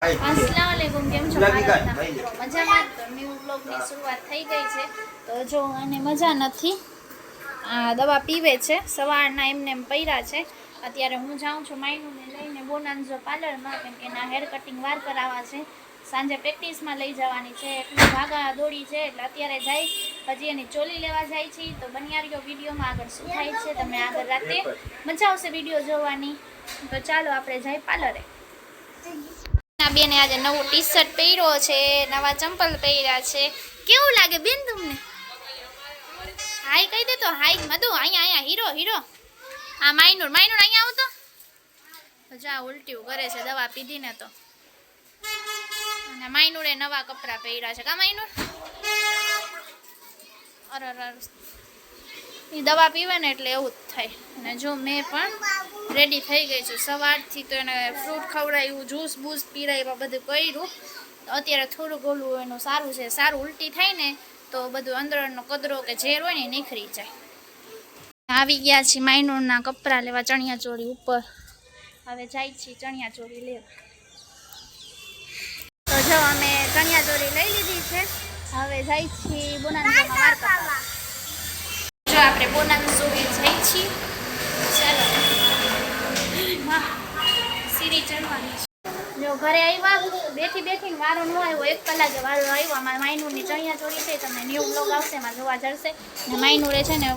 अस्सलाम वालेकुम કેમ છો મારા મિત્રો મજામાં તો ન્યૂ બ્લોગની શરૂઆત થઈ ગઈ છે તો જો અને મજા નથી આ દવા પીવે છે સવારના એમને પૈરા છે અત્યારે હું જાઉં છું માઈનુને લઈને બોનાન્ઝો પાર્લરમાં કેમ કે એના હેર કટિંગ વાર કરાવવા છે સાંજે પ્રેક્ટિસમાં લઈ જવાની છે એટલી ભાગા દોડી છે એટલે અત્યારે જાય હજી એની ચોલી લેવા જાય છે તો બન્યા વિડીયોમાં આગળ શું થાય છે તમને આગળ રાતે મજા આવશે વિડીયો જોવાની તો ચાલો આપણે જઈએ પાર્લરે બેને આજે નવું ટી શર્ટ પહેર્યો છે નવા ચંપલ પહેર્યા છે કેવું લાગે બેન તમને હાય કહી દે તો હાય મધુ અહીંયા હીરો હીરો આ માઈનુર અહીંયા આવો તો જા ઉલટી કરે છે દવા પીધી ને તો અને માઈનુરે નવા કપડાં પહેર્યા છે કા માઈનુર અરે એ દવા પીવે ને એટલે એવું જ થાય અને જો મેં પણ રેડી થઈ ગઈ છું સવારથી તો એને ફ્રૂટ ખવડાવ્યું જ્યુસ બૂસ પીરાવ્યા બધું કર્યું અત્યારે થોડું ગોલું એનું સારું છે સારું ઉલટી થાય ને તો બધું અંદરનો કદરો કે ઝેર હોય ને નીકળી જાય આવી ગયા છીએ માઈનુરના કપડાં લેવા ચણિયા ચોળી ઉપર હવે જાય છીએ ચણિયા ચોળી લેવા તો જો અમે ચણિયા ચોળી લઈ લીધી છે હવે જાય છીએ બોનાન્ઝોમાં વાર કરવા જો આપણે બોનાન્ઝો જઈ છીએ ચાલો સીડી ચડવાની જો ઘરે આવ્યા બેઠીને વારો ન આવ્યો 1 કલાકે વારો આવ્યો અમારા માઈનુરની ચણિયા ચોળી છે તમને ન્યૂ બ્લોગ આવશે એમાં જોવા જશે ને માઈનુરે છે ને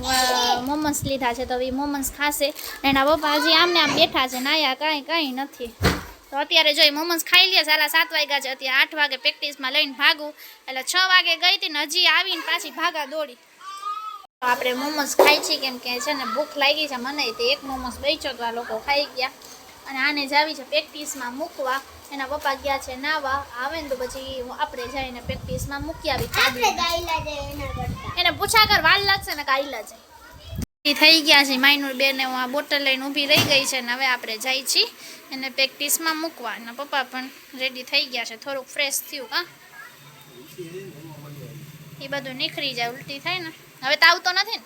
મોમન્સ લીધા છે તો એ મોમન્સ ખાશે એના પપ્પા હજી આમને આમ બેઠા છે નાયા કાંઈ નથી તો અત્યારે જો મોમન્સ ખાઈ લે 7:30 વાગ્યા છે અત્યારે 8 વાગે પ્રેક્ટિસમાં લઈને ભાગું એટલે 6 વાગે ગઈ હતી ને હજી આવીને પાછી ભાગા દોડી આપણે મોમોસ ખાઈ છીએ કેમ કે છે ને ભૂખ લાગી છે મને તે એક મોમોસ બેચ્યો તો આ લોકો ખાઈ ગયા અને આને જ આવી છે પ્રેક્ટિસમાં મૂકવા એના પપ્પા ગયા છે નાવા આવે ને તો પછી આપણે જઈને પ્રેક્ટિસમાં મૂકી આવી એને પૂછા કર વાલ લાગશે ને કાઈલા જાય થઈ ગયા છે માઈનુર બેને હું આ બોટલ લઈને ઊભી રહી ગઈ છે ને હવે આપણે જઈ છીએ એને પ્રેક્ટિસમાં મૂકવા એના પપ્પા પણ રેડી થઈ ગયા છે થોડુંક ફ્રેશ થયું કા એ બધું નીકળી જાય ઉલટી થાય ને હવે તો આવતો નથી ને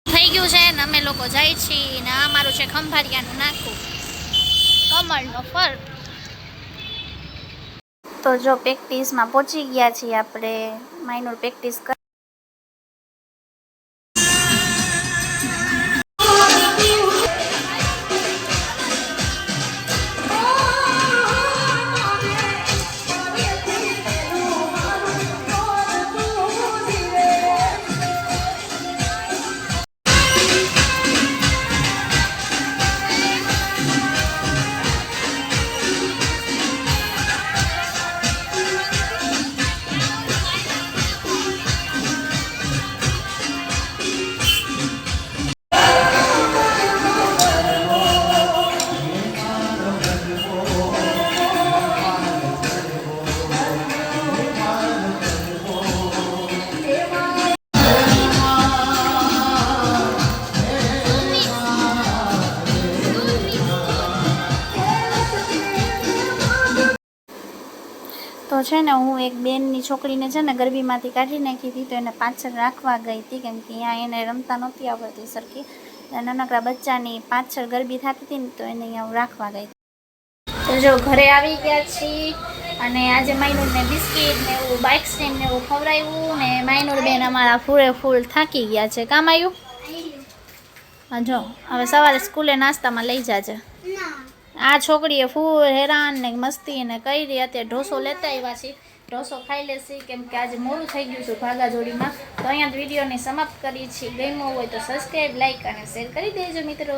થઈ ગયું છે ને અમે લોકો જાય છીએ ને આ મારું છે ખંભારિયાનું નાખું કમળનો ફળ તો જો પ્રેક્ટિસમાં પહોંચી ગયા છીએ આપણે માઈનુર પ્રેક્ટિસ તો છે ને હું એક બેનની છોકરીને છે ને ગરબીમાંથી કાઢી નાખી હતી તો એને પાછળ રાખવા ગઈ હતી કેમ કે અહીંયા એને રમતા નહોતી આવડતી સરખી નાનકડા બચ્ચાની પાછળ ગરબી થતી હતી ને તો એને અહીંયા રાખવા ગઈ તો જો ઘરે આવી ગયા છીએ અને આજે માઈનુરને બિસ્કિટ ને એવું બાઇક સ્ટેન્ડ ને એવું ખવડાવ્યું ને માઈનુર બેન અમારા ફૂલ થાકી ગયા છે કામ આવ્યું હા જો હવે સવારે સ્કૂલે નાસ્તામાં લઈ જાજે આ છોકરીએ ફૂલ હેરાન ને મસ્તી ને કરી અત્યારે ઢોસો લેતા આવ્યા છીએ ઢોસો ખાઈ લેશે કેમ કે આજે મોડું થઈ ગયું છે ભાગા જોડીમાં તો અહીંયા વિડીયોને સમાપ્ત કરી છીએ ગમ્યો હોય તો સબસ્ક્રાઈબ લાઈક અને શેર કરી દેજો મિત્રો